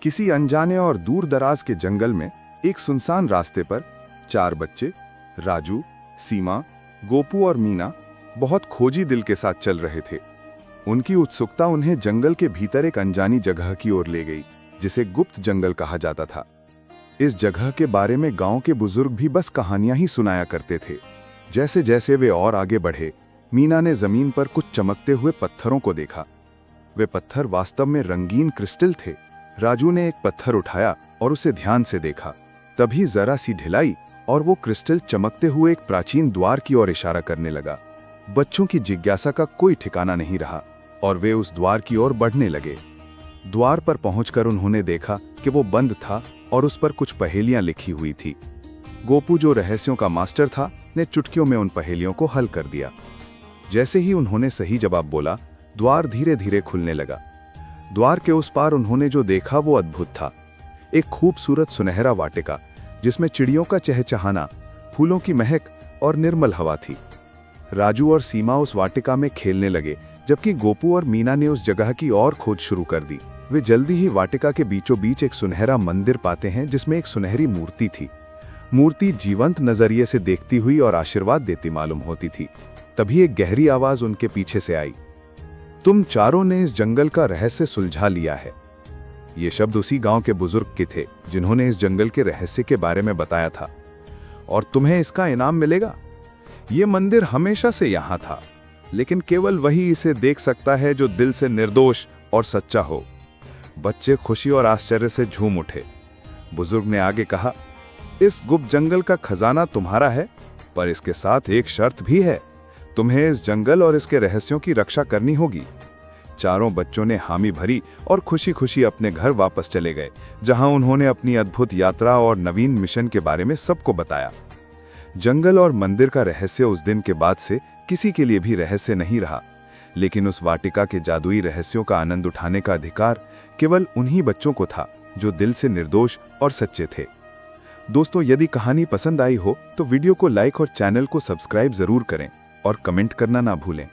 किसी अनजाने और दूर दराज के जंगल में एक सुनसान रास्ते पर 4 बच्चे राजू, सीमा, गोपू और मीना बहुत खोजी दिल के साथ चल रहे थे। उनकी उत्सुकता उन्हें जंगल के भीतर एक अनजानी जगह की ओर ले गई, जिसे गुप्त जंगल कहा जाता था। इस जगह के बारे में गांव के बुजुर्ग भी बस कहानियां ही सुनाया करते थे। जैसे जैसे वे और आगे बढ़े, मीना ने जमीन पर कुछ चमकते हुए पत्थरों को देखा। वे पत्थर वास्तव में रंगीन क्रिस्टल थे। राजू ने एक पत्थर उठाया और उसे ध्यान से देखा। तभी जरा सी ढिलाई और वो क्रिस्टल चमकते हुए एक प्राचीन द्वार की ओर इशारा करने लगा। बच्चों की जिज्ञासा का कोई ठिकाना नहीं रहा और वे उस द्वार की ओर बढ़ने लगे। द्वार पर पहुंचकर उन्होंने देखा कि वो बंद था और उस पर कुछ पहेलियां लिखी हुई थी। गोपू, जो रहस्यों का मास्टर था, ने चुटकियों में उन पहेलियों को हल कर दिया। जैसे ही उन्होंने सही जवाब बोला, द्वार धीरे धीरे खुलने लगा। द्वार के उस पार उन्होंने जो देखा वो अद्भुत था। एक खूबसूरत सुनहरा वाटिका, जिसमें चिड़ियों का चहचहाना, फूलों की महक और निर्मल हवा थी। राजू और सीमा उस वाटिका में खेलने लगे, जबकि गोपू और मीना ने उस जगह की और खोज शुरू कर दी। वे जल्दी ही वाटिका के बीचों बीच एक सुनहरा मंदिर पाते हैं, जिसमें एक सुनहरी मूर्ति थी। मूर्ति जीवंत नजरिए से देखती हुई और आशीर्वाद देती मालूम होती थी। तभी एक गहरी आवाज उनके पीछे से आई, तुम चारों ने इस जंगल का रहस्य सुलझा लिया है। ये शब्द उसी गांव के बुजुर्ग के थे, जिन्होंने इस जंगल के रहस्य के बारे में बताया था। और तुम्हें इसका इनाम मिलेगा। ये मंदिर हमेशा से यहां था, लेकिन केवल वही इसे देख सकता है जो दिल से निर्दोष और सच्चा हो। बच्चे खुशी और आश्चर्य से झूम उठे। बुजुर्ग ने आगे कहा, इस गुप्त जंगल का खजाना तुम्हारा है, पर इसके साथ एक शर्त भी है। तुम्हें इस जंगल और इसके रहस्यों की रक्षा करनी होगी। चारों बच्चों ने हामी भरी और खुशी खुशी अपने घर वापस चले गए, जहां उन्होंने अपनी अद्भुत यात्रा और नवीन मिशन के बारे में सबको बताया। जंगल और मंदिर का रहस्य उस दिन के बाद से किसी के लिए भी रहस्य नहीं रहा, लेकिन उस वाटिका के जादुई रहस्यों का आनंद उठाने का अधिकार केवल उन्हीं बच्चों को था, जो दिल से निर्दोष और सच्चे थे। दोस्तों, यदि कहानी पसंद आई हो तो वीडियो को लाइक और चैनल को सब्सक्राइब जरूर करें और कमेंट करना ना भूलें।